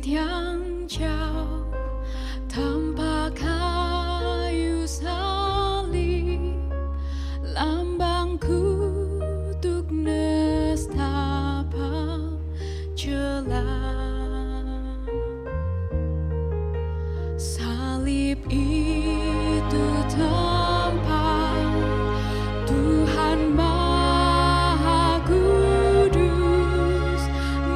yang jauh tanpa kayu salib, lambang kutuk nestapa jelas. Salib itu tempat Tuhan Maha Kudus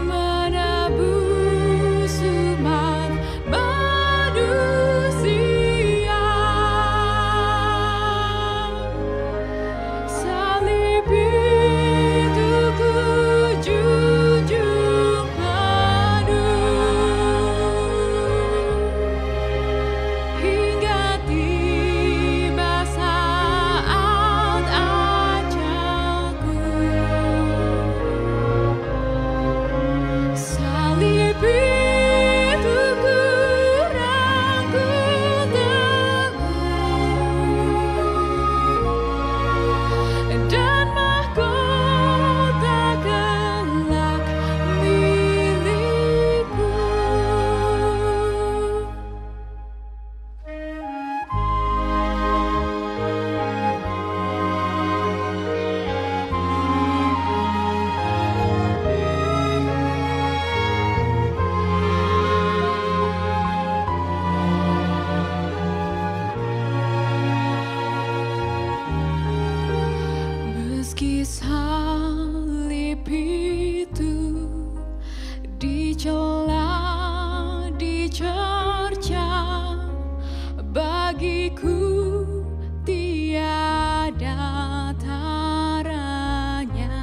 menebus umat manusia. Salib itu ku junjung penuh hingga tiba saat ajalku. Salib itu ku rangkul teguh dan mahkota kelak milikku. Meski salib itu dicela, dicerca, bagiku tiada taranya.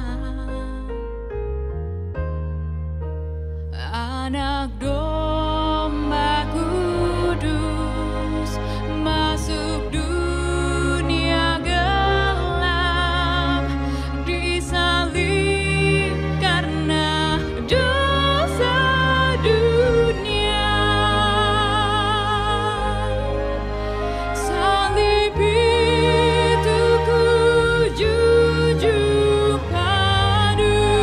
Anak domba kudus masuk dunia gelap, disalib karena dosa dunia. Salib itu ku junjung penuh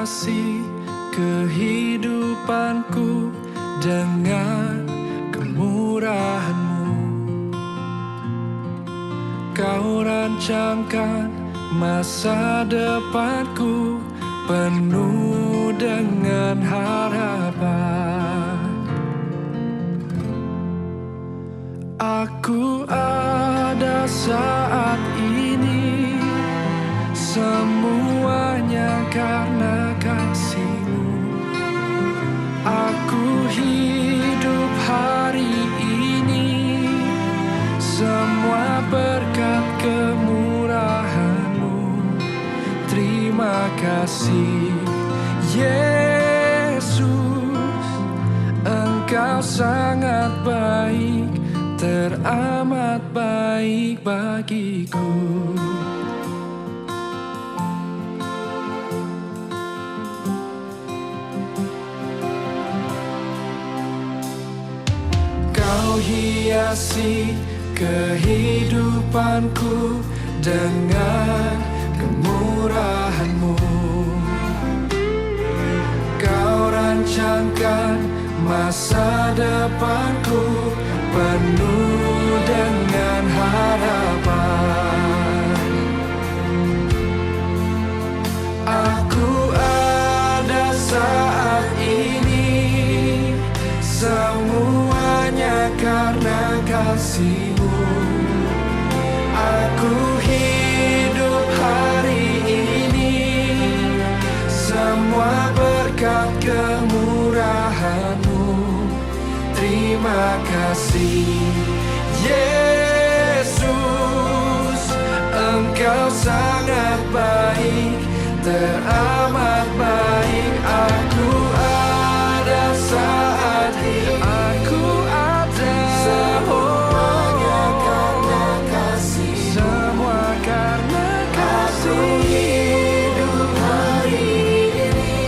hiasi kehidupanku dengan kemurahan-Mu. Kau rancangkan masa depanku penuh dengan harapan. Aku ada saat ini, semuanya karena kasih-Mu. Aku hidup hari ini, semua berkat kemurahan-Mu. Terima kasih Yesus, Engkau sangat baik, teramat baik bagiku. Kau hiasi kehidupanku dengan kemurahan-Mu. Kau rancangkan masa depanku penuh dengan harapan. Aku ada saat ini, semuanya karena kasih-Mu. Aku hidup hari ini, semua berkat kemurahan-Mu. Terima kasih Yesus, Engkau sangat baik, teramat baik. Aku ada saat ini, aku ada, semuanya karena kasih, semua karena kasih. Aku hidup hari ini,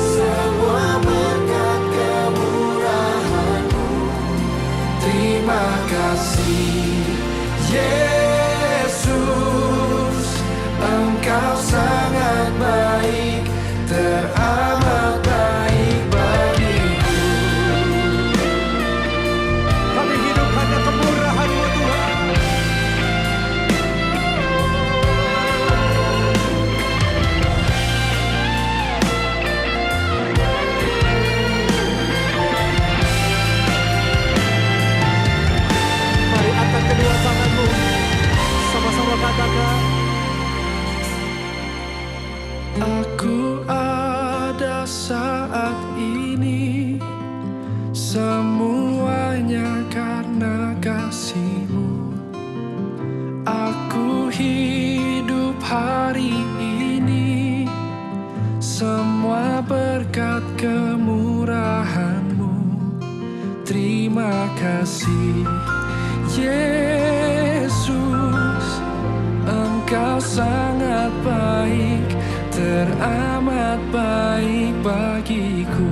semua berkat kemurahan-Mu. Terima kasih Yesus, Engkau sangat baik, teramat baik bagiku. Kami hidup hanya kemurahan-Mu Tuhan. Mari angkat kedua tangan-Mu, sama-sama katakan. Aku ada saat ini, semuanya karena kasih-Mu. Aku hidup hari ini, semua berkat kemurahan-Mu. Terima kasih Yesus, Engkau sangat baik, teramat baik bagiku.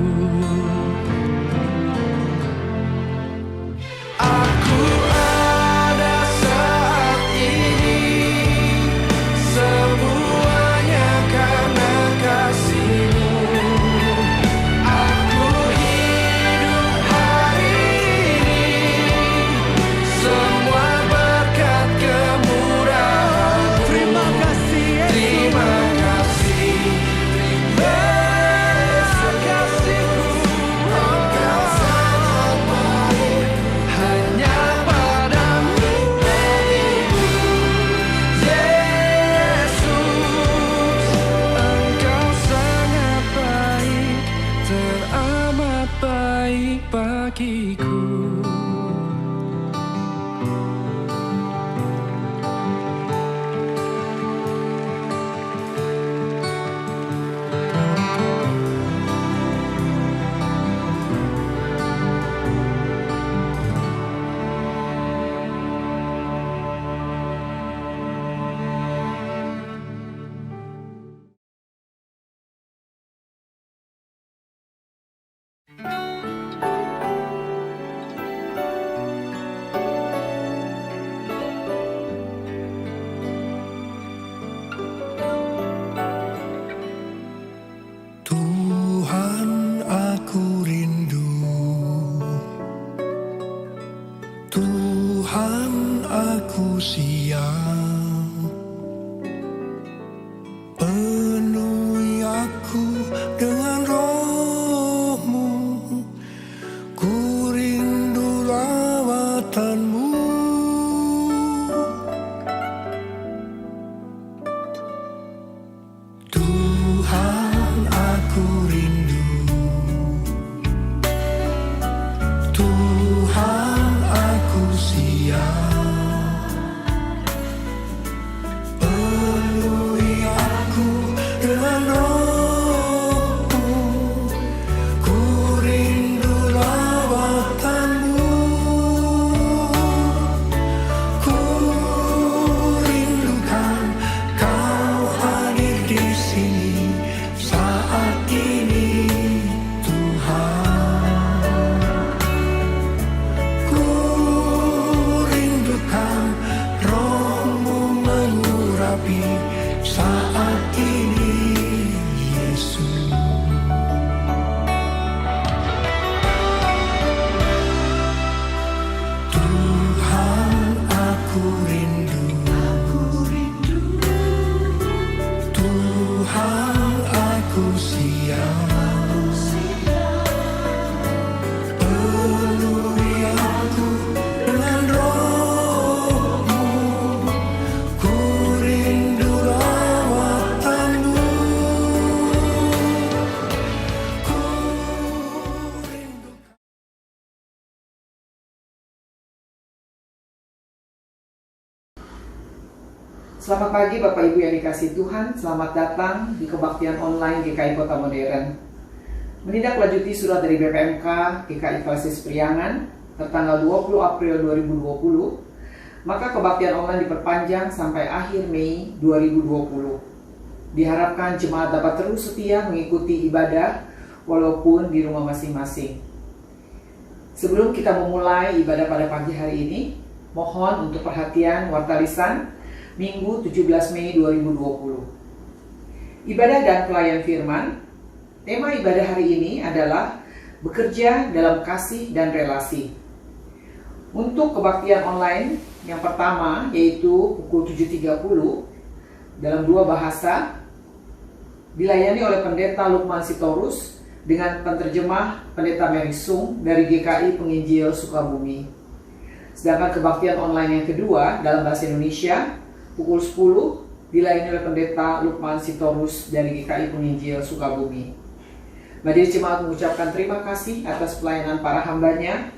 Aku ada saat ini, semuanya karena kasih-Mu. Aku hidup hari ini, semua berkat kemurahan-Mu. Terima kasih Yesus. Terima kasih Yesus, Tuhan, aku siap, penuhi aku dengan roh-Mu, ku rindu lawatan-Mu. Tuhan, aku rindu, Tuhan, aku siap, penuhi aku dengan roh-Mu, ku rindu lawatan-Mu, ku rindukan Kau hadir di sini saat ini, Tuhan. Ku rindukan roh-Mu mengurapi saat ini, Yesus. Tuhan, aku rindu, Tuhan, aku siap, penuhi aku dengan roh-Mu, ku rindu lawatan-Mu, ku rindu. Selamat pagi Bapak Ibu yang dikasihi Tuhan, selamat datang di kebaktian online GKI Kota Modern. Menindaklanjuti surat dari BPMK GKI Fransis Priangan tertanggal 20 April 2020, maka kebaktian online diperpanjang sampai akhir Mei 2020. Diharapkan jemaat dapat terus setia mengikuti ibadah walaupun di rumah masing-masing. Sebelum kita memulai ibadah pada pagi hari ini, mohon untuk perhatian warta lisan Minggu 17 Mei 2020. Ibadah dan pelayan firman. Tema ibadah hari ini adalah bekerja dalam kasih dan relasi. Untuk kebaktian online yang pertama yaitu pukul 7.30 dalam dua bahasa, dilayani oleh Pendeta Lukman Sitorus dengan penterjemah Pendeta Mary Sung dari GKI Penginjil Sukabumi. Sedangkan kebaktian online yang kedua dalam bahasa Indonesia pukul 10 dilayani oleh Pendeta Lukman Sitorus dari GKI Penginjil Sukabumi. Majelis Jemaat mengucapkan terima kasih atas pelayanan para hambanya.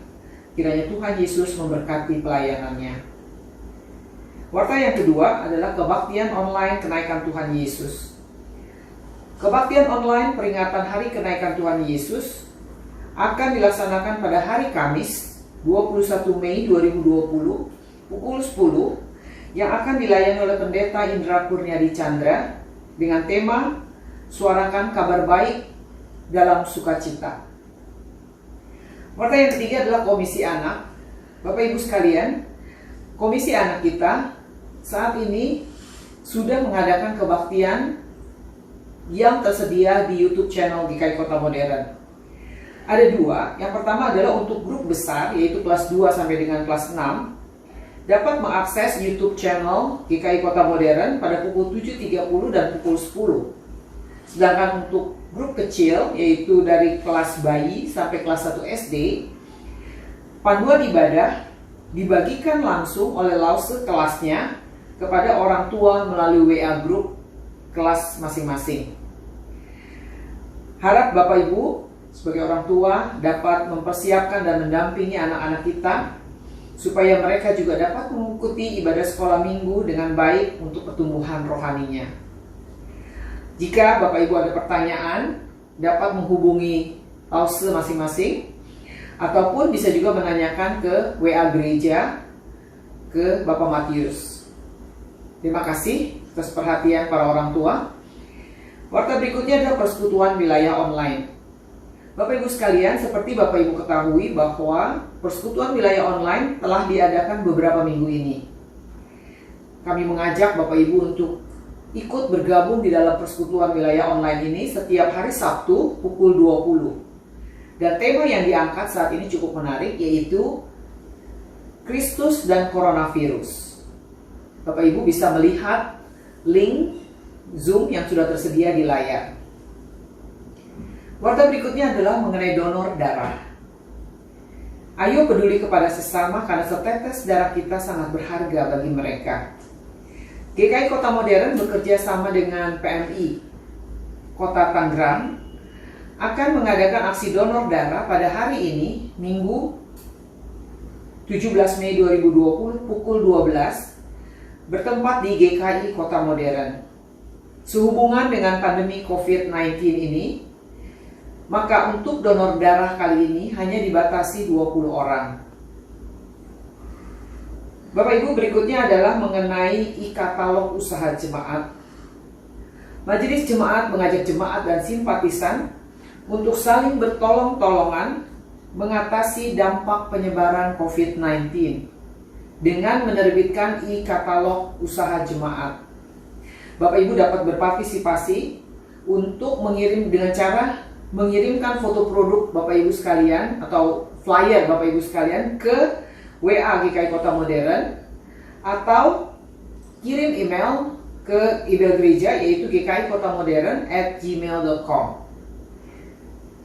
Kiranya Tuhan Yesus memberkati pelayanannya. Warta yang kedua adalah kebaktian online kenaikan Tuhan Yesus. Kebaktian online peringatan Hari Kenaikan Tuhan Yesus akan dilaksanakan pada hari Kamis 21 Mei 2020 pukul 10 yang akan dilayani oleh Pendeta Indra Kurniadi Chandra dengan tema Suarakan Kabar Baik dalam Sukacita. Warta yang ketiga adalah Komisi Anak. Bapak Ibu sekalian, Komisi Anak kita saat ini sudah mengadakan kebaktian yang tersedia di YouTube channel GKI Kota Modern. Ada dua. Yang pertama adalah untuk grup besar, yaitu kelas 2 sampai dengan kelas 6, dapat mengakses YouTube channel GKI Kota Modern pada pukul 7.30 dan pukul 10. Sedangkan untuk grup kecil, yaitu dari kelas bayi sampai kelas 1 SD, panduan ibadah dibagikan langsung oleh lause kelasnya kepada orang tua melalui WA Group kelas masing-masing. Harap Bapak Ibu sebagai orang tua dapat mempersiapkan dan mendampingi anak-anak kita supaya mereka juga dapat mengikuti ibadah sekolah minggu dengan baik untuk pertumbuhan rohaninya. Jika Bapak Ibu ada pertanyaan, dapat menghubungi lause masing-masing, ataupun bisa juga menanyakan ke WA gereja, ke Bapak Matius. Terima kasih atas perhatian para orang tua. Warta berikutnya adalah persekutuan wilayah online. Bapak Ibu sekalian, seperti Bapak Ibu ketahui bahwa persekutuan wilayah online telah diadakan beberapa minggu ini. Kami mengajak Bapak Ibu untuk ikut bergabung di dalam persekutuan wilayah online ini setiap hari Sabtu pukul 20. Dan tema yang diangkat saat ini cukup menarik, yaitu Kristus dan Coronavirus. Bapak Ibu bisa melihat link Zoom yang sudah tersedia di layar. Warta berikutnya adalah mengenai donor darah. Ayo peduli kepada sesama karena setetes darah kita sangat berharga bagi mereka. GKI Kota Modern bekerja sama dengan PMI Kota Tangerang akan mengadakan aksi donor darah pada hari ini, Minggu 17 Mei 2020 pukul 12 bertempat di GKI Kota Modern. Sehubungan dengan pandemi COVID-19 ini, maka untuk donor darah kali ini hanya dibatasi 20 orang. Bapak Ibu, berikutnya adalah mengenai e-katalog usaha jemaat. Majelis Jemaat mengajak jemaat dan simpatisan untuk saling bertolong-tolongan mengatasi dampak penyebaran COVID-19 dengan menerbitkan e-katalog usaha jemaat. Bapak Ibu dapat berpartisipasi untuk mengirimkan foto produk Bapak Ibu sekalian atau flyer Bapak Ibu sekalian ke WA GKI Kota Modern atau kirim email ke email gereja yaitu gkikotamodern@gmail.com.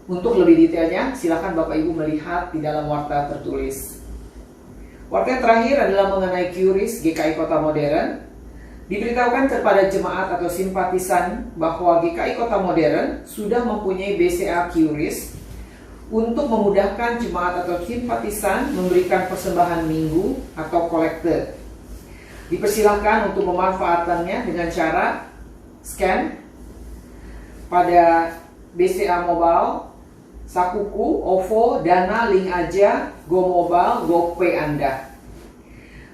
Untuk lebih detailnya silakan Bapak Ibu melihat di dalam warta tertulis. Warta yang terakhir adalah mengenai QRIS GKI Kota Modern. Diberitahukan kepada jemaat atau simpatisan bahwa GKI Kota Modern sudah mempunyai BCA QRIS untuk memudahkan jemaat atau simpatisan memberikan persembahan minggu atau kolekte. Dipersilakan untuk memanfaatkannya dengan cara scan pada BCA Mobile, Sakuku, OVO, Dana, Link Aja, Go Mobile, GoPay Anda.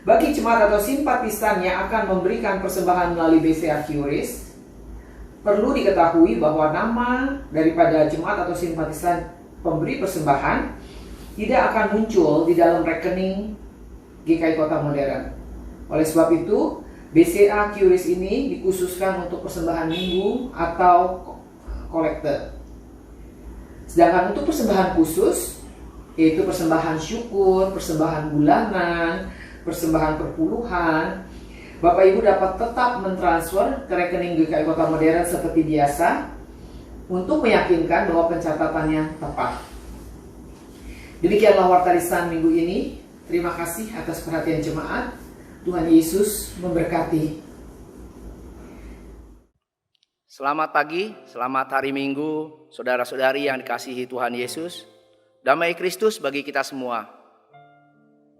Bagi jemaat atau simpatisan yang akan memberikan persembahan melalui BCA QRIS, perlu diketahui bahwa nama daripada jemaat atau simpatisan pemberi persembahan tidak akan muncul di dalam rekening GKI Kota Modern. Oleh sebab itu, BCA QRIS ini dikhususkan untuk persembahan minggu atau kolekte. Sedangkan untuk persembahan khusus, yaitu persembahan syukur, persembahan bulanan, persembahan perpuluhan, Bapak Ibu dapat tetap mentransfer ke rekening GKI Kota Modern seperti biasa untuk meyakinkan bahwa pencatatannya tepat. Demikianlah warta lisan minggu ini. Terima kasih atas perhatian jemaat. Tuhan Yesus memberkati. Selamat pagi, selamat hari Minggu, saudara-saudari yang dikasihi Tuhan Yesus. Damai Kristus bagi kita semua.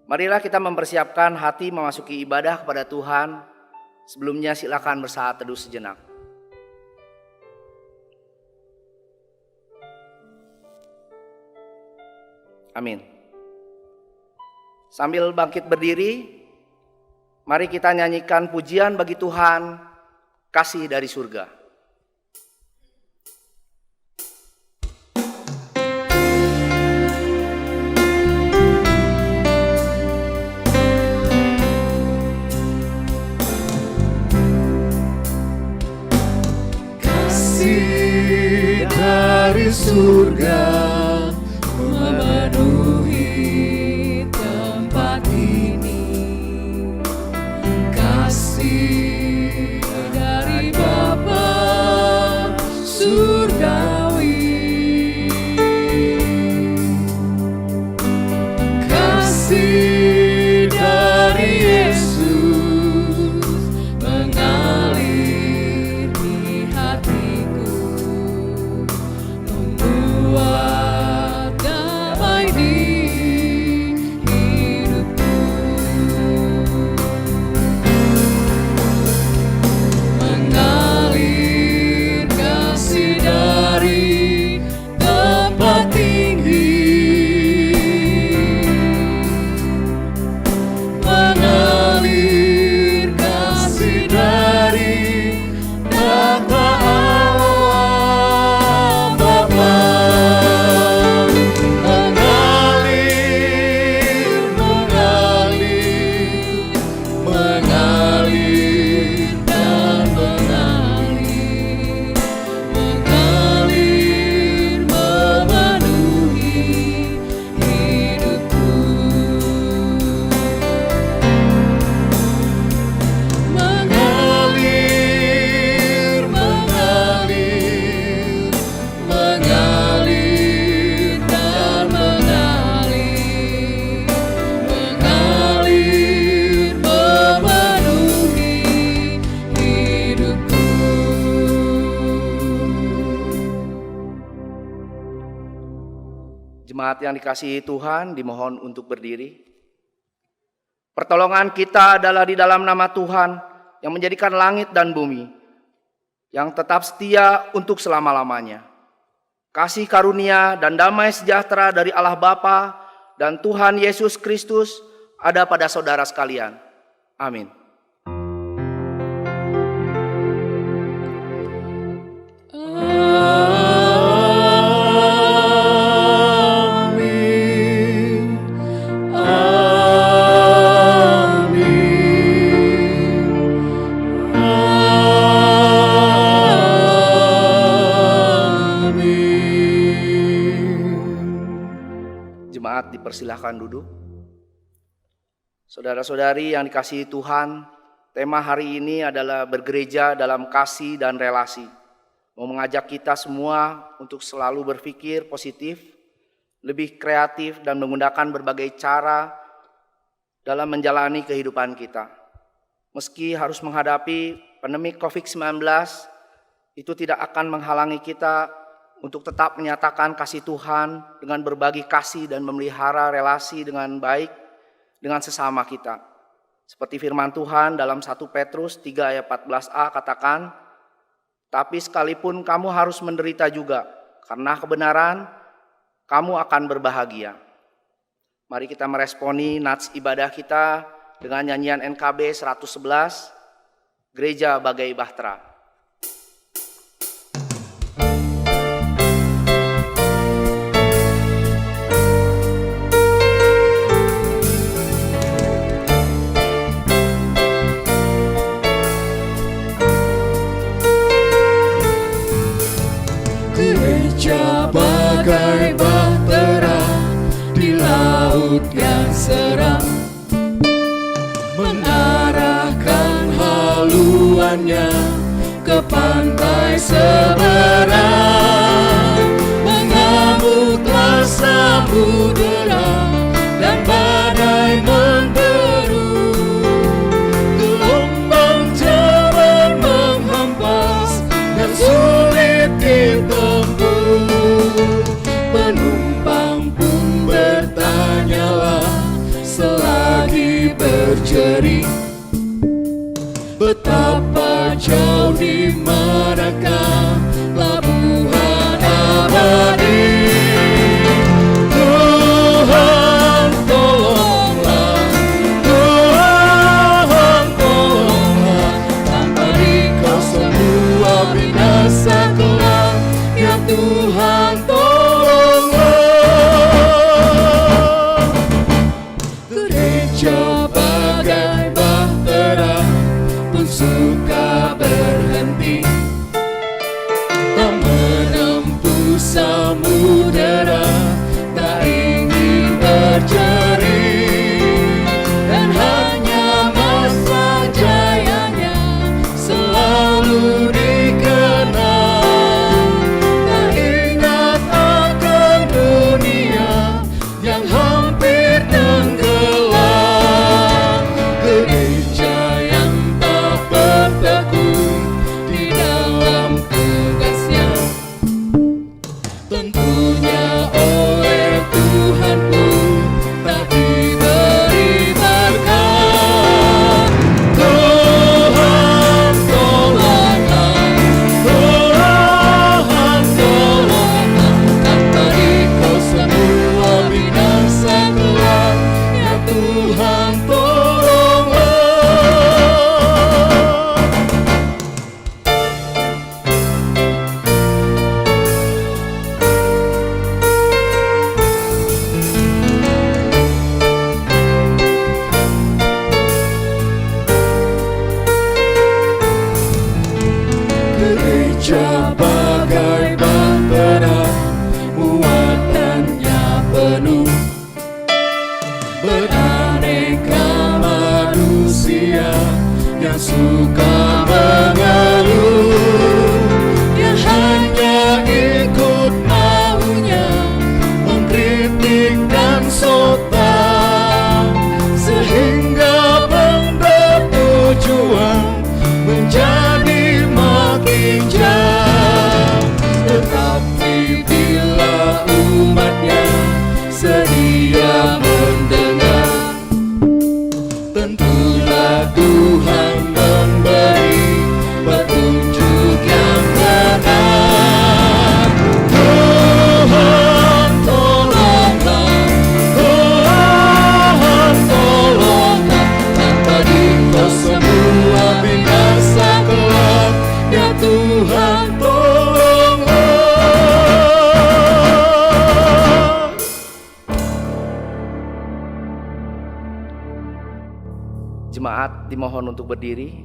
Marilah kita mempersiapkan hati memasuki ibadah kepada Tuhan. Sebelumnya silakan bersaat teduh sejenak. Amin. Sambil bangkit berdiri, mari kita nyanyikan pujian bagi Tuhan, kasih dari surga. Dari surga memenuhi tempat ini, kasih dari Bapa surgawi, kasih dari Yesus mengalir di hatiku, membuat damai di hidupku. Jemaat yang dikasihi Tuhan, dimohon untuk berdiri. Pertolongan kita adalah di dalam nama Tuhan yang menjadikan langit dan bumi, yang tetap setia untuk selama-lamanya. Kasih karunia dan damai sejahtera dari Allah Bapa dan Tuhan Yesus Kristus ada pada saudara sekalian. Amin. Dipersilahkan duduk. Saudara-saudari yang dikasihi Tuhan, tema hari ini adalah bergereja dalam kasih dan relasi. Mau mengajak kita semua untuk selalu berpikir positif, lebih kreatif dan menggunakan berbagai cara dalam menjalani kehidupan kita. Meski harus menghadapi pandemi COVID-19, itu tidak akan menghalangi kita untuk tetap menyatakan kasih Tuhan dengan berbagi kasih dan memelihara relasi dengan baik dengan sesama kita. Seperti firman Tuhan dalam 1 Petrus 3 ayat 14a katakan, tapi sekalipun kamu harus menderita juga, karena kebenaran kamu akan berbahagia. Mari kita meresponi nats ibadah kita dengan nyanyian NKB 111, Gereja Bagai Bahtera. Bagai bahtera di laut yang seram, mengarahkan haluannya ke pantai seberang. Mengamuklah samudera dan badai menderu, gelombang cepat menghempas dan sulit ditempuh. Penumpang pun bertanyalah selagi berjerit, betapa jauh di manakah pelabuhan abadi. Tuhan tolonglah, Tuhan tolonglah, tanpa Dikau semua binasa kelak. Ya Tuhan tolonglah. Gereja bagai bahtera pun suka berhenti, tak menempuh samudera, tak ingin berjerit, dan hanya masa jayanya selalu dikenal. Tak ingat akan dunia yang hampir tenggelam. Gereja yang tak bertekun di dalam tugasnya, tentunya oleh Tuhan pun tak diberi berkat. Tuhan tolonglah, Tuhan tolonglah, tanpa Dikau semua binasa kelak. Ya Tuhan tolonglah. Gereja bagai bahtera, muatannya penuh, beraneka manusia yang suka mengeluh, yang hanya ikut maunya, mengkritik dan sotang, sehingga benda tujuan menjadi makin jauh. Tetapi bila umatnya Ya Tuhan memberi petunjuk yang benar. Tuhan tolonglah, Tuhan tolonglah, tanpa Dikau semua binasa kelak. Ya Tuhan tolonglah. Jemaat dimohon untuk berdiri.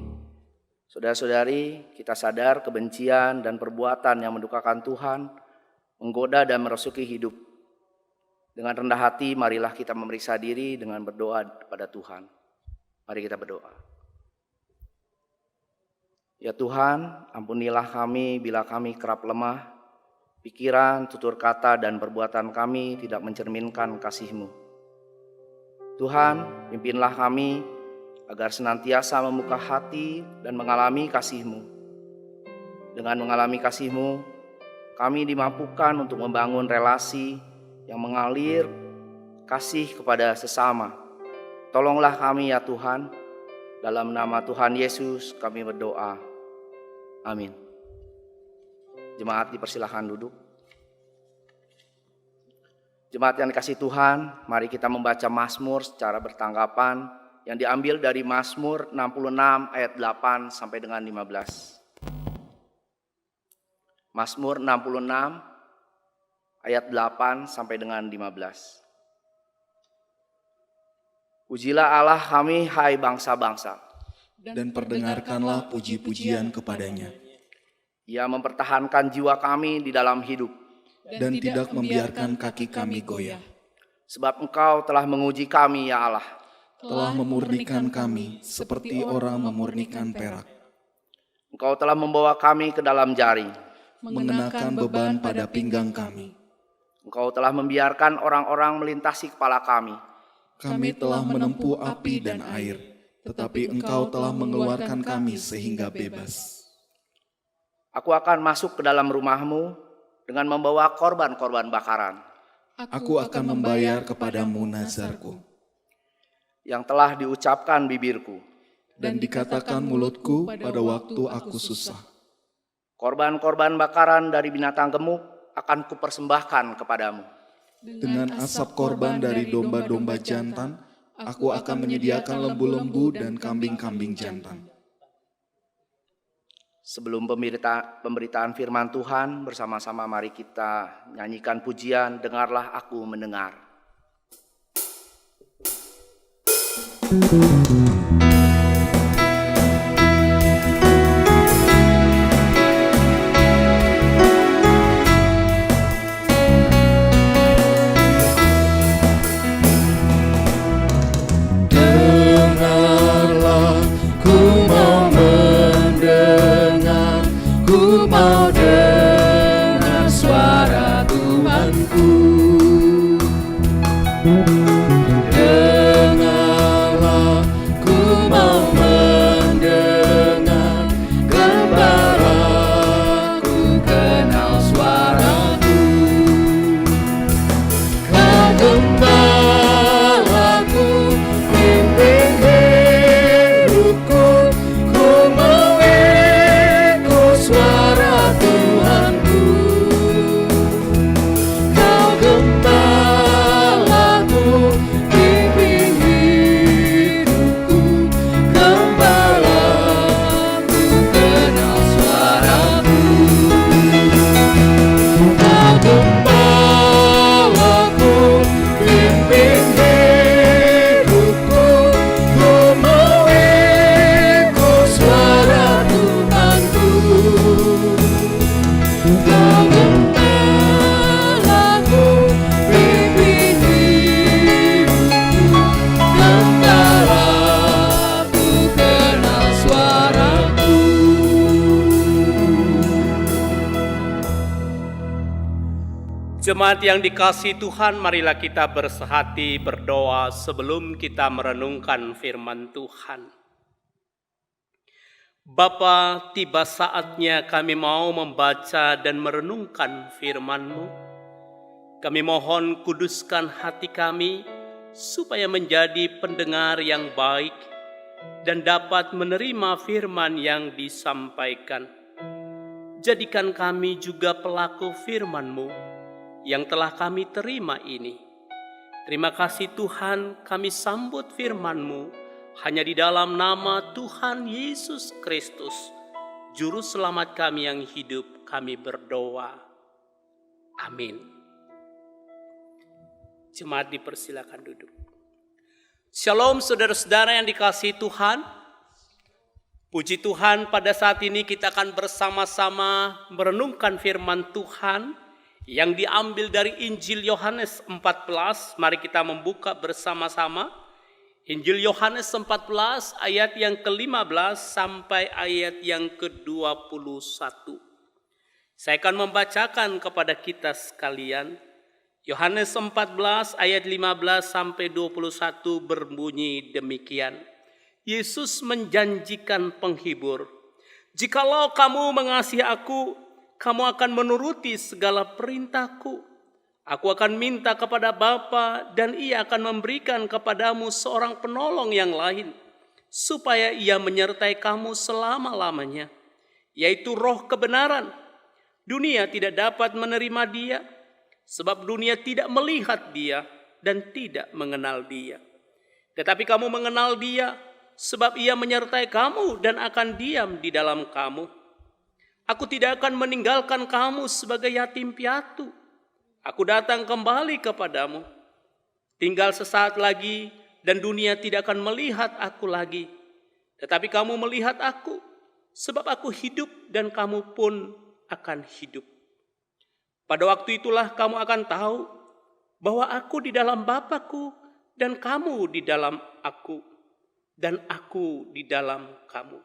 Saudara-saudari, kita sadar kebencian dan perbuatan yang mendukakan Tuhan menggoda dan merasuki hidup. Dengan rendah hati, marilah kita memeriksa diri dengan berdoa kepada Tuhan. Mari kita berdoa. Ya Tuhan, ampunilah kami bila kami kerap lemah, pikiran, tutur kata, dan perbuatan kami tidak mencerminkan kasih-Mu. Tuhan, pimpinlah kami agar senantiasa membuka hati dan mengalami kasih-Mu. Dengan mengalami kasih-Mu, kami dimampukan untuk membangun relasi yang mengalir kasih kepada sesama. Tolonglah kami ya Tuhan, dalam nama Tuhan Yesus kami berdoa. Amin. Jemaat dipersilahkan duduk. Jemaat yang dikasihi Tuhan, mari kita membaca Mazmur secara bertanggapan yang diambil dari Mazmur 66 ayat 8 sampai dengan 15. Mazmur 66 ayat 8 sampai dengan 15. Pujilah Allah kami, hai bangsa-bangsa, Dan perdengarkanlah puji-pujian kepadanya, Ia mempertahankan jiwa kami di dalam hidup, dan tidak membiarkan kaki kami goyah. sebab Engkau telah menguji kami ya Allah. Telah memurnikan kami seperti orang memurnikan perak, Engkau telah membawa kami ke dalam jaring. mengenakan beban pada pinggang kami. Engkau telah membiarkan orang-orang melintasi kepala kami. Kami telah menempuh api dan air, tetapi Engkau telah mengeluarkan kami sehingga bebas. Aku akan masuk ke dalam rumah-Mu dengan membawa korban-korban bakaran Aku akan membayar kepadamu nazarku, yang telah diucapkan bibirku. dan dikatakan mulutku pada waktu aku susah. Korban-korban bakaran dari binatang gemuk akan kupersembahkan kepadamu. Dengan asap korban dari domba-domba jantan, aku akan menyediakan lembu-lembu dan kambing-kambing jantan. Sebelum pemberitaan firman Tuhan, bersama-sama mari kita nyanyikan pujian, dengarlah aku mendengar. Dengarlah, ku mau mendengar, ku mau dengar suara Tuhanku. Dengarlah, ku mau mendengar, gembalaku kenal suaraku. Kau gembalaku, pimpin hidupku, ku mau ikut suara Tuhanku. Kau gembalaku, pimpin hidupku, gembalaku kenal suaraku. Kau gembalaku, pimpin hidupku, ku mau ikut suara Tuhanku. Kau gembalaku, pimpin hidupku, gembalaku kenal suaraku. Jemaat yang dikasihi Tuhan, marilah kita bersehati berdoa sebelum kita merenungkan firman Tuhan. Bapa, tiba saatnya kami mau membaca dan merenungkan firman-Mu. Kami mohon kuduskan hati kami supaya menjadi pendengar yang baik dan dapat menerima firman yang disampaikan. Jadikan kami juga pelaku firman-Mu yang telah kami terima ini. Terima kasih Tuhan, kami sambut firman-Mu hanya di dalam nama Tuhan Yesus Kristus, Juru Selamat kami yang hidup, kami berdoa. Amin. Jemaat dipersilakan duduk. Shalom saudara-saudara yang dikasihi Tuhan. Puji Tuhan, pada saat ini kita akan bersama-sama merenungkan firman Tuhan yang diambil dari Injil Yohanes 14. Mari kita membuka bersama-sama. Injil Yohanes 14 ayat yang ke-15 sampai ayat yang ke-21. Saya akan membacakan kepada kita sekalian. Yohanes 14 ayat 15 sampai 21 berbunyi demikian. Yesus menjanjikan penghibur, "Jikalau kamu mengasihi aku, kamu akan menuruti segala perintahku. Aku akan minta kepada Bapa dan Ia akan memberikan kepadamu seorang penolong yang lain, supaya Ia menyertai kamu selama-lamanya, yaitu Roh kebenaran. Dunia tidak dapat menerima Dia, sebab dunia tidak melihat Dia dan tidak mengenal Dia. Tetapi kamu mengenal Dia, sebab Ia menyertai kamu dan akan diam di dalam kamu. Aku tidak akan meninggalkan kamu sebagai yatim piatu. Aku datang kembali kepadamu. Tinggal sesaat lagi dan dunia tidak akan melihat aku lagi. Tetapi kamu melihat aku, sebab aku hidup dan kamu pun akan hidup. Pada waktu itulah kamu akan tahu bahwa aku di dalam Bapa-Ku dan kamu di dalam aku, dan aku di dalam kamu.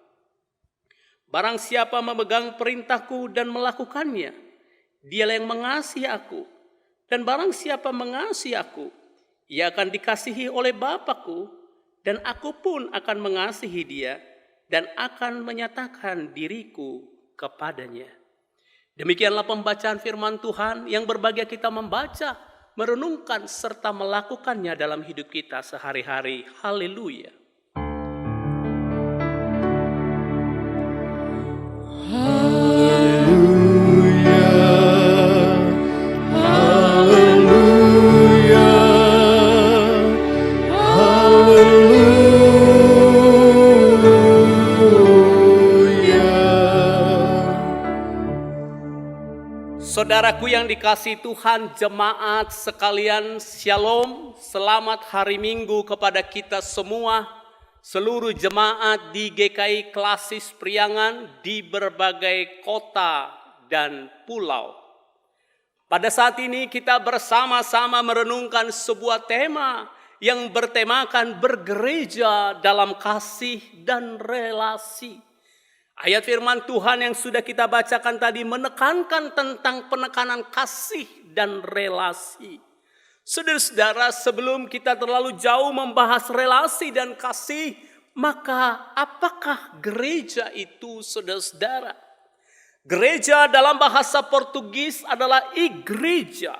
Barang siapa memegang perintahku dan melakukannya, dialah yang mengasihi aku. Dan barang siapa mengasihi aku, ia akan dikasihi oleh Bapa-Ku, dan aku pun akan mengasihi dia, dan akan menyatakan diriku kepadanya." Demikianlah pembacaan firman Tuhan yang berbahagia kita membaca, merenungkan, serta melakukannya dalam hidup kita sehari-hari. Haleluya. Saudaraku yang dikasihi Tuhan, jemaat sekalian, shalom, selamat hari Minggu kepada kita semua, seluruh jemaat di GKI Klasis Priangan di berbagai kota dan pulau. Pada saat ini kita bersama-sama merenungkan sebuah tema yang bertemakan bergereja dalam kasih dan relasi. Ayat firman Tuhan yang sudah kita bacakan tadi menekankan tentang penekanan kasih dan relasi. Saudara-saudara, sebelum kita terlalu jauh membahas relasi dan kasih, maka apakah gereja itu, saudara-saudara? Gereja dalam bahasa Portugis adalah igreja.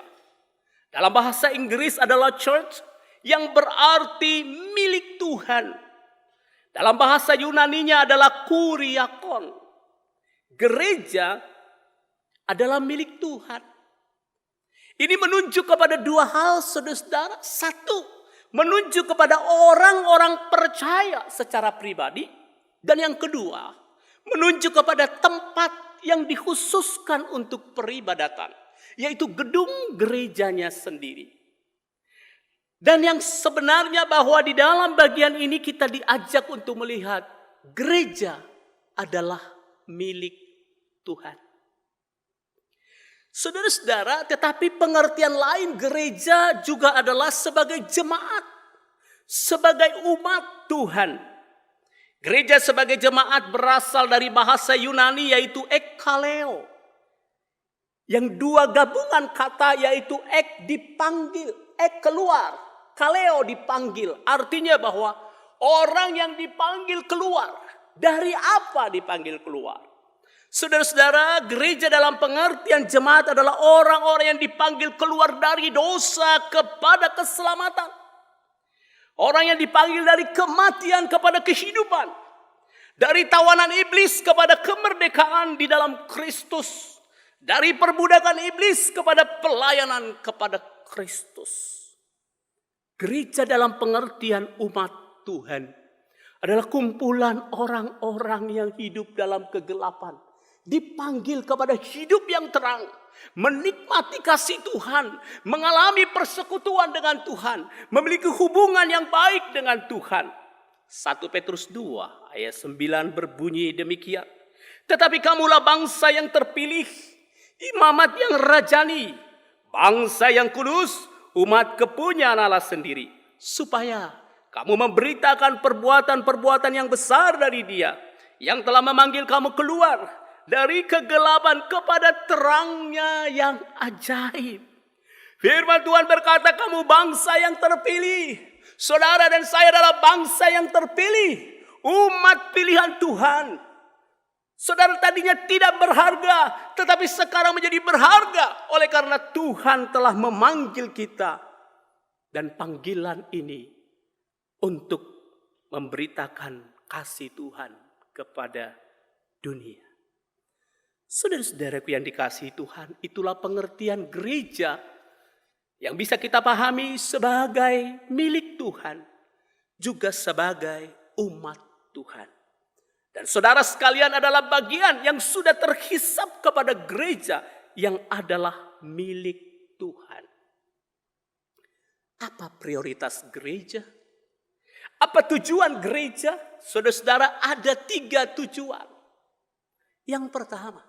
Dalam bahasa Inggris adalah church, yang berarti milik Tuhan. Dalam bahasa Yunaninya adalah kuriakon. Gereja adalah milik Tuhan. Ini menunjuk kepada dua hal, saudara-saudara. Satu, menunjuk kepada orang-orang percaya secara pribadi. Dan yang kedua, menunjuk kepada tempat yang dikhususkan untuk peribadatan, yaitu gedung gerejanya sendiri. Dan yang sebenarnya bahwa di dalam bagian ini kita diajak untuk melihat gereja adalah milik Tuhan. Saudara-saudara, tetapi pengertian lain gereja juga adalah sebagai jemaat, sebagai umat Tuhan. Gereja sebagai jemaat berasal dari bahasa Yunani yaitu ekkaleo. Yang dua gabungan kata yaitu ek dipanggil, ek keluar. Kaleo dipanggil, artinya bahwa orang yang dipanggil keluar. Dari apa dipanggil keluar? Saudara-saudara, gereja dalam pengertian jemaat adalah orang-orang yang dipanggil keluar dari dosa kepada keselamatan. Orang yang dipanggil dari kematian kepada kehidupan. Dari tawanan iblis kepada kemerdekaan di dalam Kristus. Dari perbudakan iblis kepada pelayanan kepada Kristus. Gereja dalam pengertian umat Tuhan adalah kumpulan orang-orang yang hidup dalam kegelapan. Dipanggil kepada hidup yang terang. Menikmati kasih Tuhan, mengalami persekutuan dengan Tuhan, memiliki hubungan yang baik dengan Tuhan. 1 Petrus 2 ayat 9 berbunyi demikian. Tetapi kamulah bangsa yang terpilih, imamat yang rajani, bangsa yang kudus, umat kepunyaan Allah sendiri, supaya kamu memberitakan perbuatan-perbuatan yang besar dari Dia, yang telah memanggil kamu keluar dari kegelapan kepada terangnya yang ajaib. Firman Tuhan berkata, kamu bangsa yang terpilih. Saudara dan saya adalah bangsa yang terpilih. Umat pilihan Tuhan. Saudara tadinya tidak berharga, tetapi sekarang menjadi berharga. Oleh karena Tuhan telah memanggil kita. Dan panggilan ini untuk memberitakan kasih Tuhan kepada dunia. Saudara-saudaraku yang dikasihi Tuhan, itulah pengertian gereja yang bisa kita pahami sebagai milik Tuhan, juga sebagai umat Tuhan. Dan saudara sekalian adalah bagian yang sudah terhisap kepada gereja yang adalah milik Tuhan. Apa prioritas gereja? Apa tujuan gereja? Saudara-saudara, ada 3 tujuan. Yang pertama,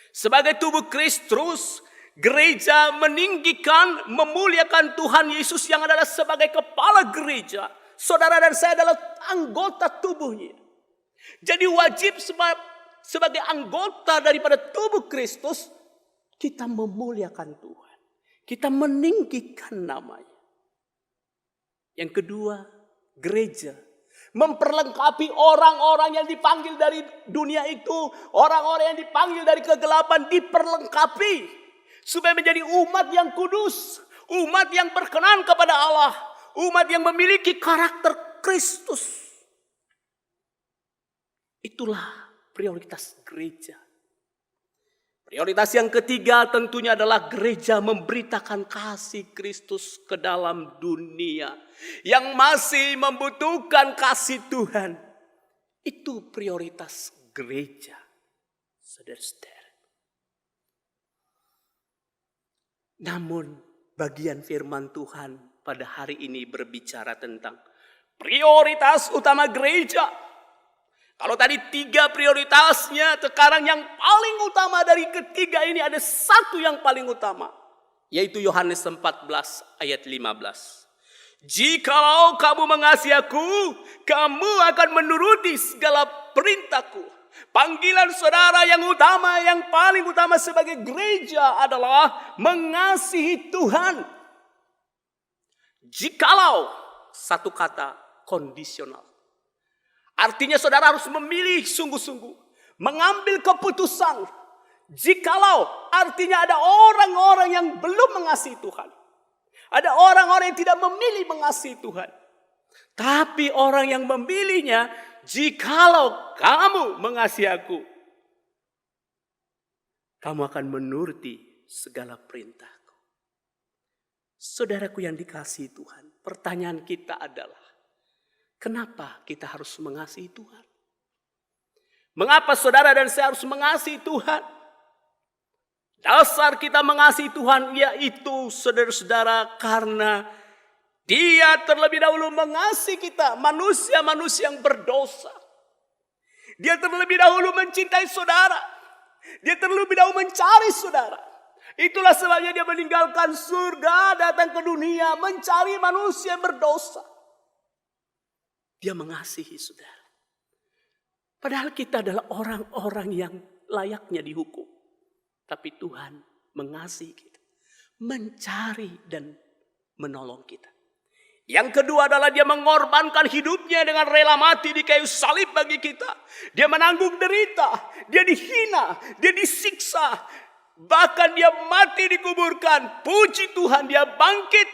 sebagai tubuh Kristus, gereja meninggikan, memuliakan Tuhan Yesus yang adalah sebagai kepala gereja. Saudara dan saya adalah anggota tubuhnya. Jadi wajib sebagai anggota daripada tubuh Kristus, kita memuliakan Tuhan. Kita meninggikan namanya. Yang kedua, gereja memperlengkapi orang-orang yang dipanggil dari dunia itu. Orang-orang yang dipanggil dari kegelapan diperlengkapi. Supaya menjadi umat yang kudus. Umat yang berkenan kepada Allah. Umat yang memiliki karakter Kristus. Itulah prioritas gereja. Prioritas yang ketiga tentunya adalah gereja memberitakan kasih Kristus ke dalam dunia. Yang masih membutuhkan kasih Tuhan. Itu prioritas gereja. Saudara-saudara. Namun bagian firman Tuhan pada hari ini berbicara tentang prioritas utama gereja. Kalau tadi 3 prioritasnya, sekarang yang paling utama dari ketiga ini ada satu yang paling utama. Yaitu Yohanes 14 ayat 15. Jikalau kamu mengasihi aku, kamu akan menuruti segala perintahku. Panggilan saudara yang utama, yang paling utama sebagai gereja adalah mengasihi Tuhan. Jikalau, satu kata kondisional. Artinya saudara harus memilih sungguh-sungguh. Mengambil keputusan. Jikalau, artinya ada orang-orang yang belum mengasihi Tuhan. Ada orang-orang yang tidak memilih mengasihi Tuhan. Tapi orang yang memilihnya, jikalau kamu mengasihi aku, kamu akan menuruti segala perintahku. Saudaraku yang dikasihi Tuhan, pertanyaan kita adalah, kenapa kita harus mengasihi Tuhan? Mengapa saudara dan saya harus mengasihi Tuhan? Dasar kita mengasihi Tuhan yaitu saudara-saudara karena Dia terlebih dahulu mengasihi kita, manusia-manusia yang berdosa. Dia terlebih dahulu mencintai saudara. Dia terlebih dahulu mencari saudara. Itulah sebabnya Dia meninggalkan surga, datang ke dunia, mencari manusia yang berdosa. Dia mengasihi saudara. Padahal kita adalah orang-orang yang layaknya dihukum. Tapi Tuhan mengasihi kita. Mencari dan menolong kita. Yang kedua adalah Dia mengorbankan hidupnya dengan rela mati di kayu salib bagi kita. Dia menanggung derita. Dia dihina. Dia disiksa. Bahkan Dia mati dikuburkan. Puji Tuhan, Dia bangkit.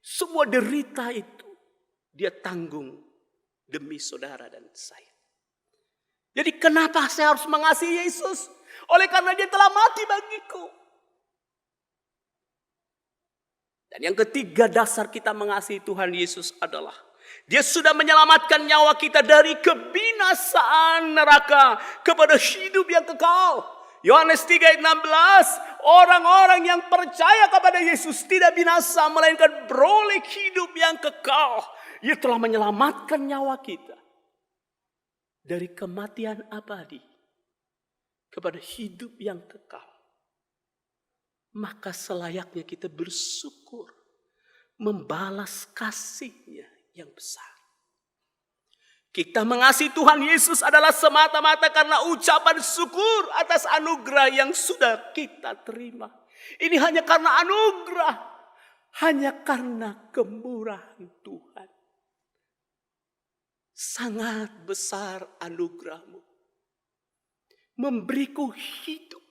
Semua derita itu Dia tanggung demi saudara dan saya. Jadi kenapa saya harus mengasihi Yesus? Oleh karena dia telah mati bagiku. Dan yang ketiga dasar kita mengasihi Tuhan Yesus adalah dia sudah menyelamatkan nyawa kita dari kebinasaan neraka kepada hidup yang kekal. Yohanes 3:16, orang-orang yang percaya kepada Yesus tidak binasa melainkan beroleh hidup yang kekal. Ia telah menyelamatkan nyawa kita dari kematian abadi kepada hidup yang kekal. Maka selayaknya kita bersyukur, membalas kasih-Nya yang besar. Kita mengasihi Tuhan Yesus adalah semata-mata karena ucapan syukur atas anugerah yang sudah kita terima. Ini hanya karena anugerah, hanya karena kemurahan Tuhan. Sangat besar anugerah-Mu, memberiku hidup.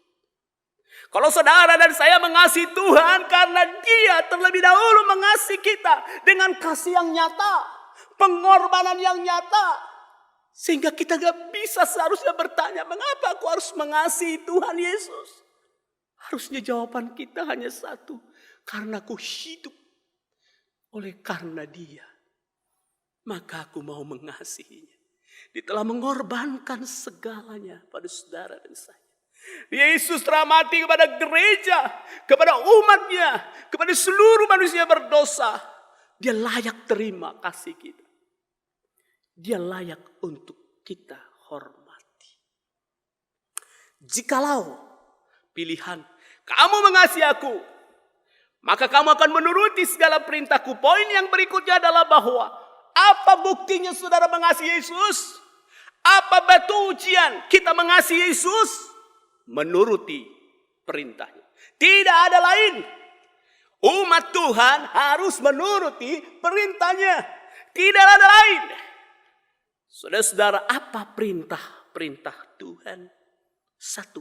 Kalau saudara dan saya mengasihi Tuhan karena Dia terlebih dahulu mengasihi kita dengan kasih yang nyata, pengorbanan yang nyata, sehingga kita gak bisa seharusnya bertanya, mengapa aku harus mengasihi Tuhan Yesus? Harusnya jawaban kita hanya satu, karena aku hidup oleh karena Dia, maka aku mau mengasihinya. Dia telah mengorbankan segalanya pada saudara dan saya. Yesus telah mati kepada gereja, kepada umatnya, kepada seluruh manusia berdosa. Dia layak terima kasih kita. Dia layak untuk kita hormati. Jikalau pilihan kamu mengasihi aku, maka kamu akan menuruti segala perintahku. Poin yang berikutnya adalah bahwa apa buktinya saudara mengasihi Yesus? Apa batu ujian kita mengasihi Yesus? Menuruti perintahnya. Tidak ada lain. Umat Tuhan harus menuruti perintahnya. Tidak ada lain. Saudara-saudara, apa perintah Tuhan? Satu,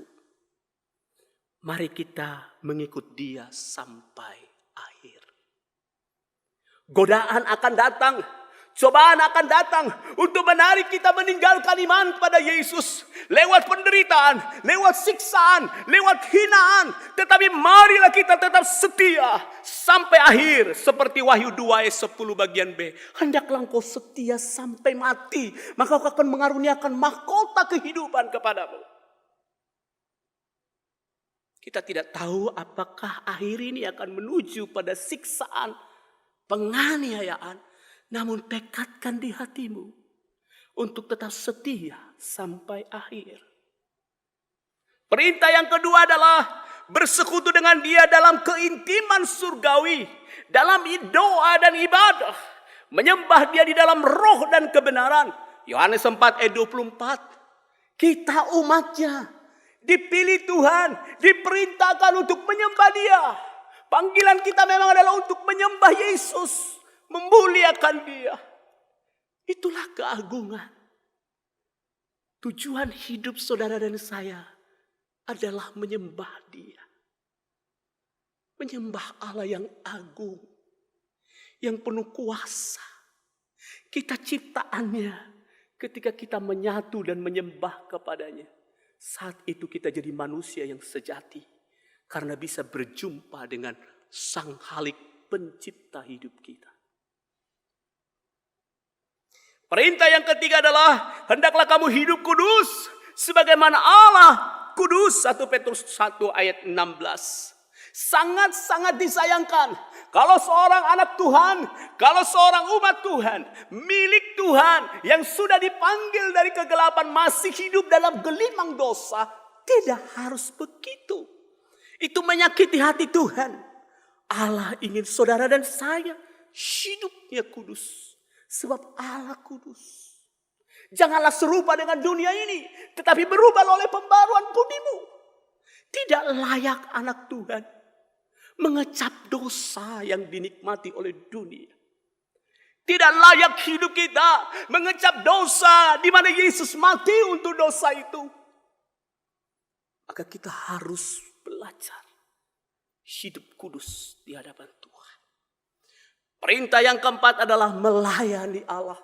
mari kita mengikut Dia sampai akhir. Godaan akan datang, cobaan akan datang untuk menarik kita meninggalkan iman kepada Yesus. Lewat penderitaan, lewat siksaan, lewat hinaan. Tetapi marilah kita tetap setia sampai akhir. Seperti Wahyu 2 ayat 10 bagian B. Hendaklah engkau setia sampai mati, maka kau akan mengaruniakan mahkota kehidupan kepadamu. Kita tidak tahu apakah akhir ini akan menuju pada siksaan, penganiayaan. Namun tekadkan di hatimu untuk tetap setia sampai akhir. Perintah yang kedua adalah bersekutu dengan Dia dalam keintiman surgawi, dalam doa dan ibadah, menyembah Dia di dalam roh dan kebenaran. Yohanes 4 ayat 24. Kita umatnya, dipilih Tuhan, diperintahkan untuk menyembah Dia. Panggilan kita memang adalah untuk menyembah Yesus, memuliakan Dia. Itulah keagungan. Tujuan hidup saudara dan saya adalah menyembah Dia. Menyembah Allah yang agung, yang penuh kuasa. Kita ciptaannya. Ketika kita menyatu dan menyembah kepadanya, saat itu kita jadi manusia yang sejati. Karena bisa berjumpa dengan Sang Khalik pencipta hidup kita. Perintah yang ketiga adalah hendaklah kamu hidup kudus sebagaimana Allah kudus. 1 Petrus 1 ayat 16. Sangat-sangat disayangkan kalau seorang anak Tuhan, kalau seorang umat Tuhan, milik Tuhan yang sudah dipanggil dari kegelapan masih hidup dalam gelimang dosa. Tidak harus begitu. Itu menyakiti hati Tuhan. Allah ingin saudara dan saya hidupnya kudus. Sebab Allah kudus. Janganlah serupa dengan dunia ini, tetapi berubah oleh pembaruan budimu. Tidak layak anak Tuhan mengecap dosa yang dinikmati oleh dunia. Tidak layak hidup kita mengecap dosa di mana Yesus mati untuk dosa itu. Maka kita harus belajar hidup kudus di hadapan Tuhan. Perintah yang keempat adalah melayani Allah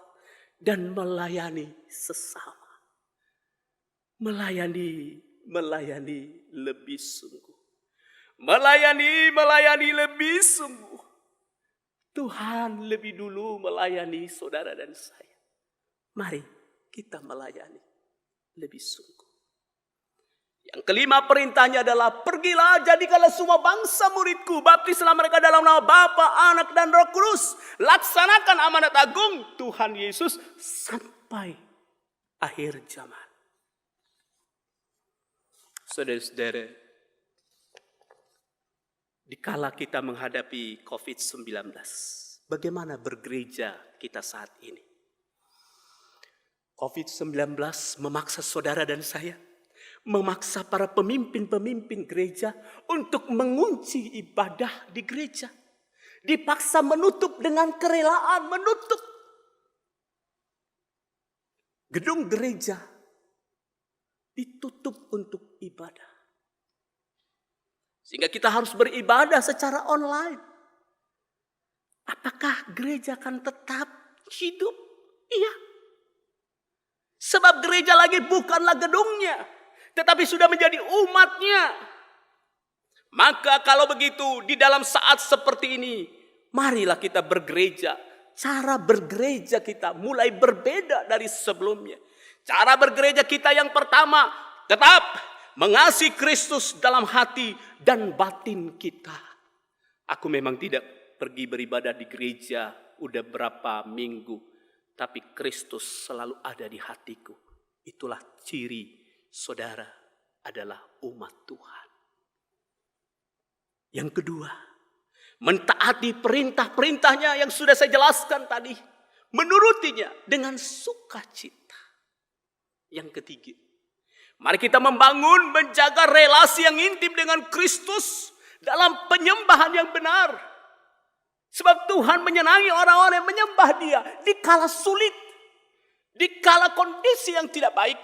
dan melayani sesama. Melayani lebih sungguh. Melayani lebih sungguh. Tuhan lebih dulu melayani saudara dan saya. Mari kita melayani lebih sungguh. Yang kelima perintahnya adalah pergilah jadikanlah semua bangsa muridku. Baptislah mereka dalam nama Bapa, Anak dan Roh Kudus. Laksanakan amanat agung Tuhan Yesus sampai akhir zaman. Saudara-saudara, dikala kita menghadapi COVID-19, bagaimana bergereja kita saat ini? COVID-19 memaksa saudara dan saya, memaksa para pemimpin-pemimpin gereja untuk mengunci ibadah di gereja. Dipaksa menutup dengan kerelaan, menutup gedung gereja. Ditutup untuk ibadah. Sehingga kita harus beribadah secara online. Apakah gereja akan tetap hidup? Iya. Sebab gereja lagi bukanlah gedungnya, tetapi sudah menjadi umatnya. Maka kalau begitu di dalam saat seperti ini, marilah kita bergereja. Cara bergereja kita mulai berbeda dari sebelumnya. Cara bergereja kita yang pertama, tetap mengasihi Kristus dalam hati dan batin kita. Aku memang tidak pergi beribadah di gereja udah berapa minggu, tapi Kristus selalu ada di hatiku. Itulah ciri saudara adalah umat Tuhan. Yang kedua, mentaati perintah-perintahnya yang sudah saya jelaskan tadi. Menurutinya dengan sukacita. Yang ketiga, mari kita membangun, menjaga relasi yang intim dengan Kristus dalam penyembahan yang benar. Sebab Tuhan menyenangi orang-orang yang menyembah Dia di kala sulit, di kala kondisi yang tidak baik,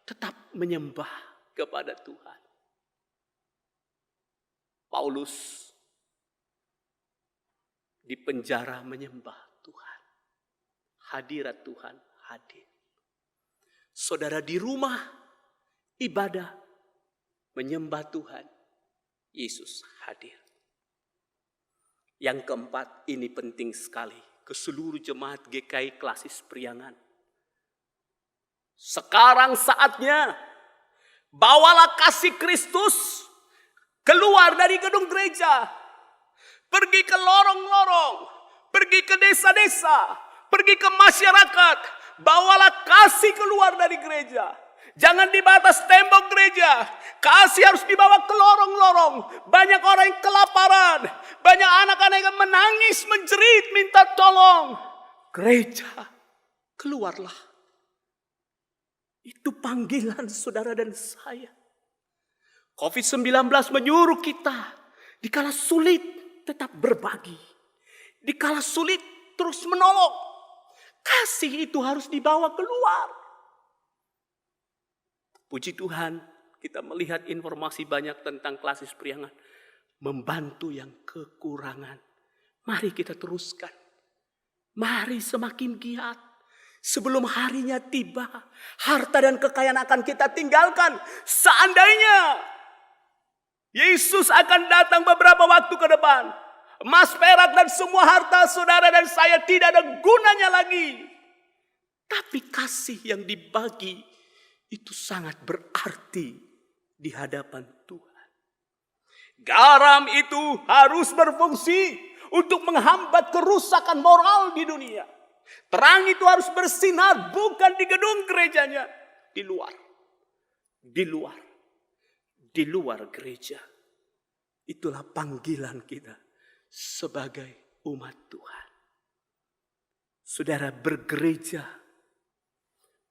tetap menyembah kepada Tuhan. Paulus di penjara menyembah Tuhan. Hadirat Tuhan hadir. Saudara di rumah ibadah menyembah Tuhan, Yesus hadir. Yang keempat, ini penting sekali ke seluruh jemaat GKI Klasis Priangan. Sekarang saatnya bawalah kasih Kristus keluar dari gedung gereja. Pergi ke lorong-lorong, pergi ke desa-desa, pergi ke masyarakat. Bawalah kasih keluar dari gereja. Jangan di batas tembok gereja. Kasih harus dibawa ke lorong-lorong. Banyak orang yang kelaparan. Banyak anak-anak yang menangis, menjerit, minta tolong. Gereja, keluarlah. Itu panggilan saudara dan saya. COVID-19 menyuruh kita. Dikala sulit, tetap berbagi. Dikala sulit, terus menolong. Kasih itu harus dibawa keluar. Puji Tuhan, kita melihat informasi banyak tentang Klasis Priangan. Membantu yang kekurangan. Mari kita teruskan. Mari semakin giat. Sebelum harinya tiba, harta dan kekayaan akan kita tinggalkan. Seandainya Yesus akan datang beberapa waktu ke depan, emas, perak, dan semua harta saudara dan saya tidak ada gunanya lagi. Tapi kasih yang dibagi itu sangat berarti di hadapan Tuhan. Garam itu harus berfungsi untuk menghambat kerusakan moral di dunia. Terang itu harus bersinar bukan di gedung gerejanya, di luar. Di luar gereja. Itulah panggilan kita sebagai umat Tuhan. Saudara bergereja,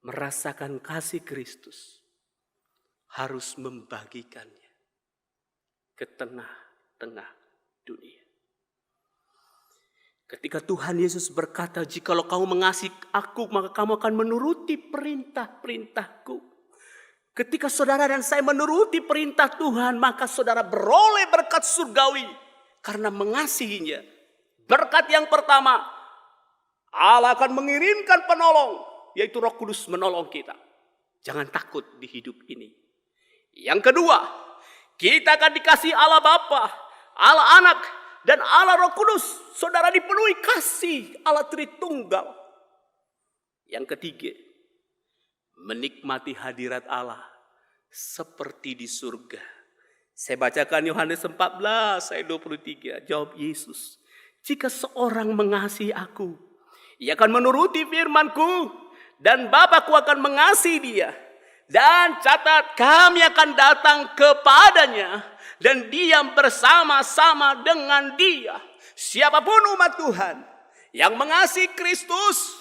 merasakan kasih Kristus, harus membagikannya ke tengah-tengah dunia. Ketika Tuhan Yesus berkata, jikalau kamu mengasihi aku, maka kamu akan menuruti perintah-perintahku. Ketika saudara dan saya menuruti perintah Tuhan, maka saudara beroleh berkat surgawi. Karena mengasihinya Berkat yang pertama, Allah akan mengirimkan penolong, yaitu Roh Kudus menolong kita. Jangan takut di hidup ini. Yang kedua, kita akan dikasih Allah Bapa, Allah Anak, dan Allah Roh Kudus. Saudara dipenuhi kasih Allah Tritunggal. Yang ketiga, menikmati hadirat Allah seperti di surga. Saya bacakan Yohanes 14 ayat 23. Jawab Yesus, jika seorang mengasihi aku, ia akan menuruti firman-Ku, dan Bapa-Ku akan mengasihi dia. Dan catat, kami akan datang kepadanya dan diam bersama-sama dengan dia. Siapapun umat Tuhan yang mengasihi Kristus,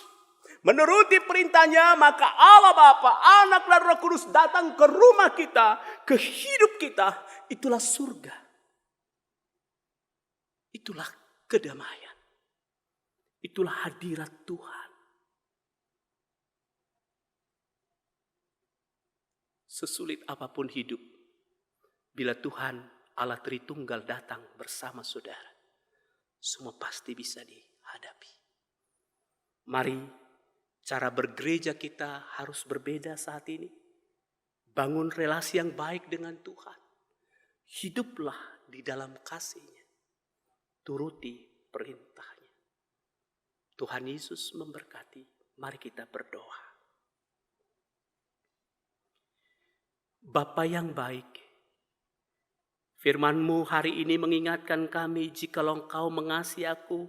menuruti perintahnya, maka Allah Bapa, Anak dan Roh Kudus datang ke rumah kita, ke hidup kita. Itulah surga. Itulah kedamaian. Itulah hadirat Tuhan. Sesulit apapun hidup, bila Tuhan Allah Tritunggal datang bersama saudara, semua pasti bisa dihadapi. Mari cara bergereja kita harus berbeda saat ini. Bangun relasi yang baik dengan Tuhan. Hiduplah di dalam kasih-Nya. Turuti perintah-Nya. Tuhan Yesus memberkati. Mari kita berdoa. Bapa yang baik, firman-Mu hari ini mengingatkan kami, jikalau Engkau mengasihi aku,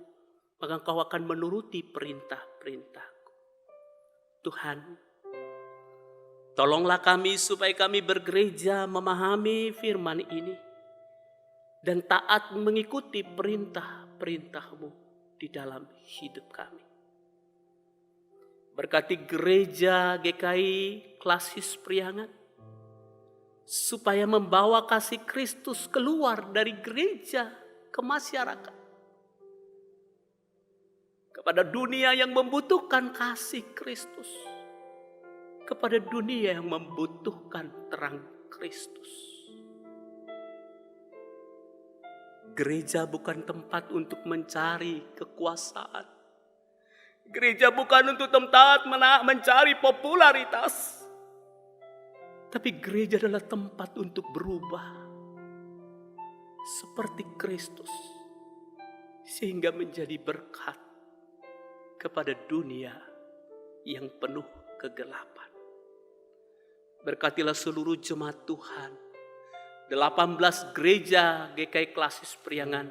maka Engkau akan menuruti perintah-perintah-Ku. Tuhan, tolonglah kami supaya kami bergereja memahami firman ini dan taat mengikuti perintah-perintah-Mu di dalam hidup kami. Berkati gereja GKI Klasis Priangan, supaya membawa kasih Kristus keluar dari gereja ke masyarakat. Kepada dunia yang membutuhkan kasih Kristus. Kepada dunia yang membutuhkan terang Kristus. Gereja bukan tempat untuk mencari kekuasaan. Gereja bukan untuk tempat mencari popularitas. Tapi gereja adalah tempat untuk berubah. Seperti Kristus. Sehingga menjadi berkat kepada dunia yang penuh kegelapan. Berkatilah seluruh jemaat Tuhan. 18 gereja GKI Klasis Priangan.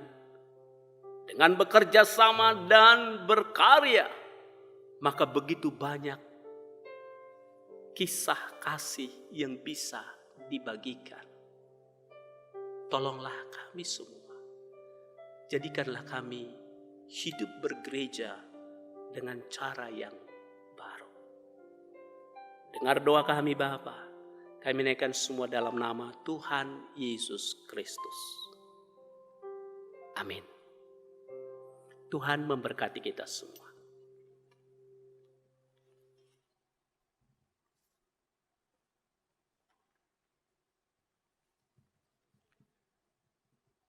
Dengan bekerja sama dan berkarya. Maka begitu banyak kisah kasih yang bisa dibagikan. Tolonglah kami semua. Jadikanlah kami hidup bergereja dengan cara yang baru. Dengar doa kami Bapa. Kami menaikkan semua dalam nama Tuhan Yesus Kristus. Amin. Tuhan memberkati kita semua.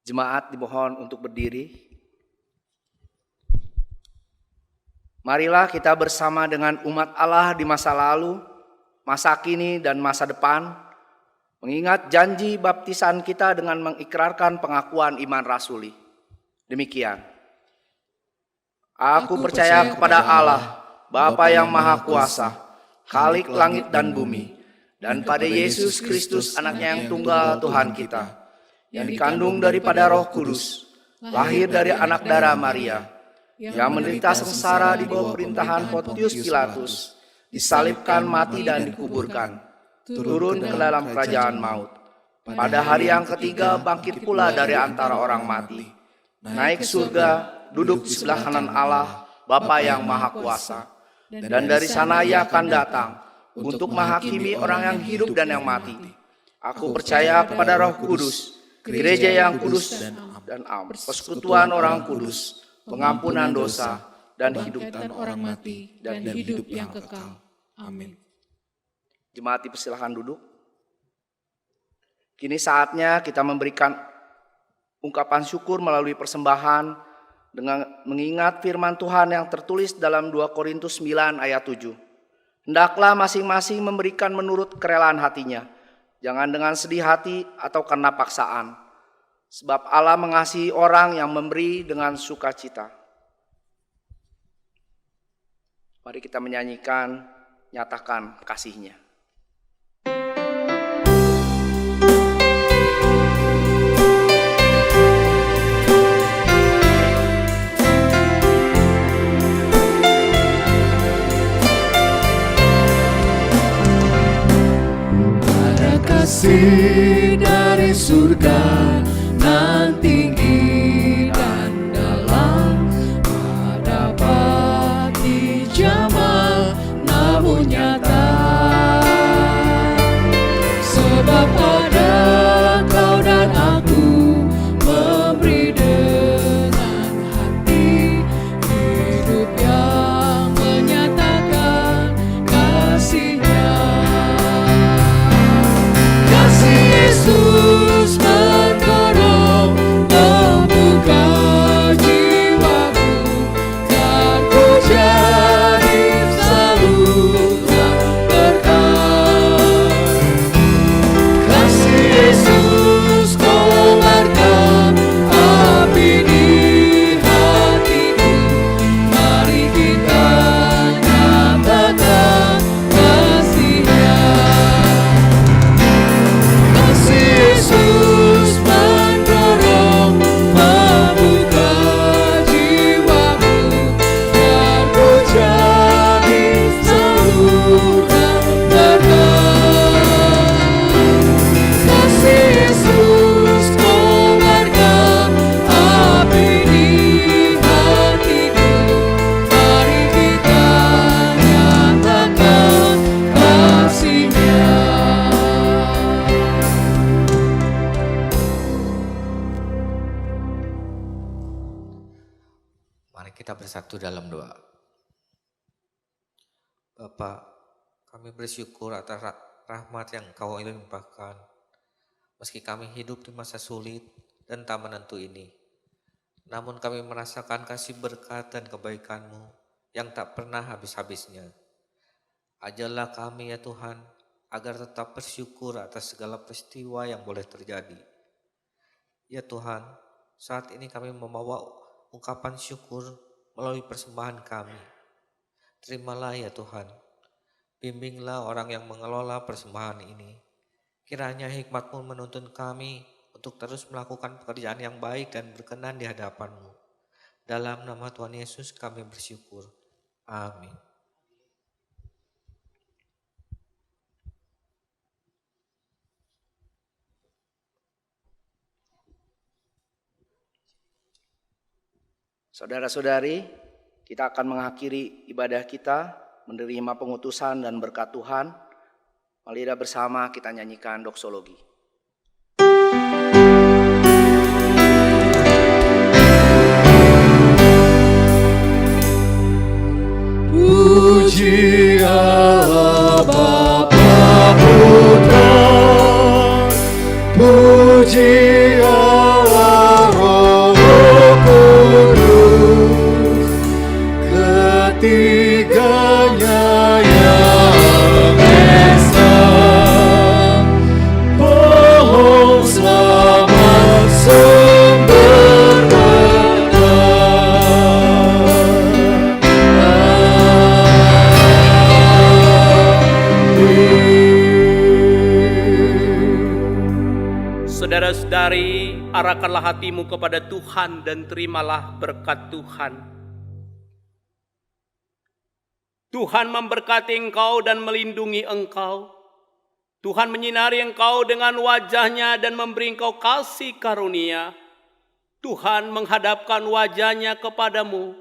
Jemaat dimohon untuk berdiri. Marilah kita bersama dengan umat Allah di masa lalu, masa kini dan masa depan, mengingat janji baptisan kita dengan mengikrarkan pengakuan iman rasuli. Demikian. Aku percaya kepada Allah, Bapa yang Maha Kuasa, Khalik langit dan bumi, dan pada Yesus Kristus anaknya yang tunggal Tuhan kita, yang dikandung daripada Roh Kudus, lahir dari anak darah Maria, yang menderita sengsara di bawah perintahan Pontius Pilatus, disalibkan, mati dan dikuburkan, turun ke dalam kerajaan maut. Pada hari yang ketiga bangkit pula dari antara orang mati, naik surga, duduk di sebelah kanan Allah, Bapa yang Maha Kuasa. Dan dari sana Ia akan datang untuk menghakimi orang yang hidup dan yang mati. Aku percaya kepada Roh Kudus, gereja yang kudus dan am, persekutuan orang kudus, pengampunan dosa, dan hidup orang mati dan hidup yang kekal. Amin. Jemaat dipersilakan duduk. Kini saatnya kita memberikan ungkapan syukur melalui persembahan dengan mengingat firman Tuhan yang tertulis dalam 2 Korintus 9 ayat 7. Hendaklah masing-masing memberikan menurut kerelaan hatinya, jangan dengan sedih hati atau karena paksaan. Sebab Allah mengasihi orang yang memberi dengan sukacita. Mari kita menyanyikan, nyatakan kasih-Nya. Kasih dari surga nan tinggi dan dalam, mendapati jamal namun nyata. Sebab ada kau dan aku memberi dengan hati, hidup yang menyatakan kasih-Nya. Yesus mendorong membuka jiwaku, dan ku jadi saluran berkat. Kasih Yesus kobarkan api di hatiku, mari kita nyatakan kasih-Nya. Yesus mendorong membuka jiwaku, dan ku jadi saluran berkat. Kasih Yesus kobarkan api di hatiku, mari kita nyatakan kasih-Nya. Mari kita bersatu dalam doa. Bapa, kami bersyukur atas rahmat yang Kau limpahkan. Meski kami hidup di masa sulit dan tak menentu ini, namun kami merasakan kasih berkat dan kebaikan-Mu yang tak pernah habis-habisnya. Ajarlah kami ya Tuhan, agar tetap bersyukur atas segala peristiwa yang boleh terjadi. Ya Tuhan, saat ini kami membawa ungkapan syukur melalui persembahan kami. Terimalah ya Tuhan, bimbinglah orang yang mengelola persembahan ini. Kiranya hikmat-Mu menuntun kami untuk terus melakukan pekerjaan yang baik dan berkenan di hadapan-Mu. Dalam nama Tuhan Yesus kami bersyukur. Amin. Saudara-saudari, kita akan mengakhiri ibadah kita, menerima pengutusan dan berkat Tuhan. Mari bersama kita nyanyikan doksologi. Puji Allah Bapa Putra, puji Allah Roh Kudus, ketiganya yang esa, pohon selamat sumber berkat. Saudara-saudari, arahkanlah hatimu kepada Tuhan dan terimalah berkat Tuhan. Tuhan memberkati engkau dan melindungi engkau. Tuhan menyinari engkau dengan wajah-Nya dan memberi engkau kasih karunia. Tuhan menghadapkan wajah-Nya kepadamu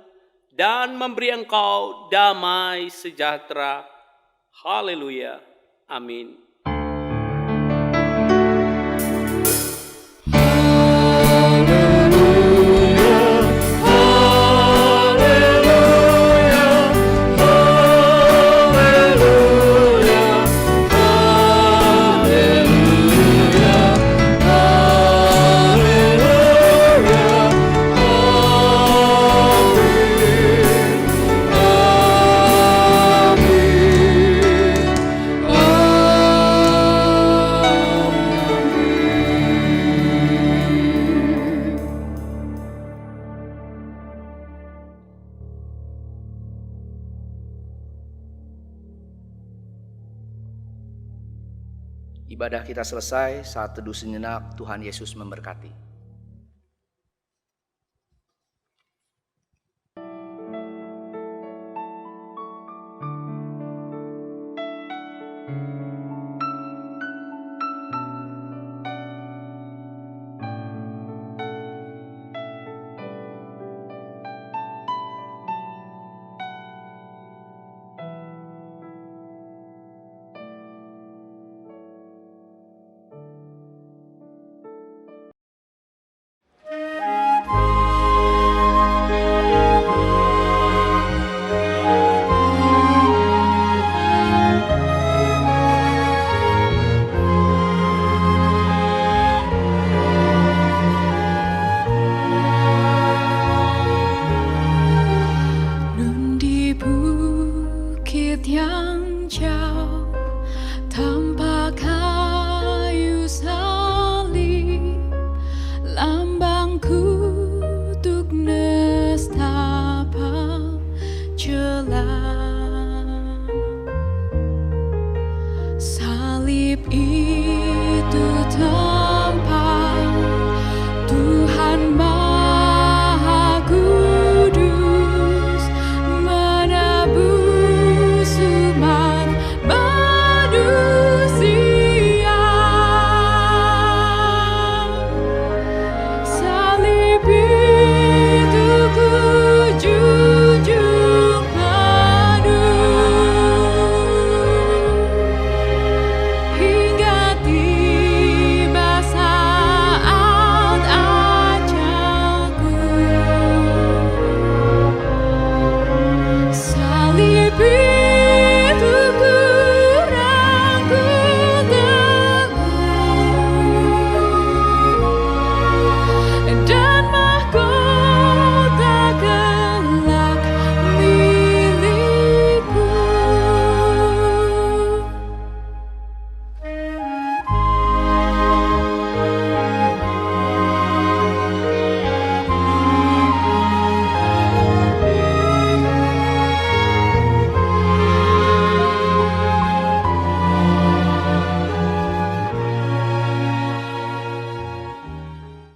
dan memberi engkau damai sejahtera. Haleluya. Amin. Ibadah kita selesai, saat teduh sejenak, Tuhan Yesus memberkati. Yang jauh tanpa kayu salib, lambang kutuk nestapa jelas. Salib itu tak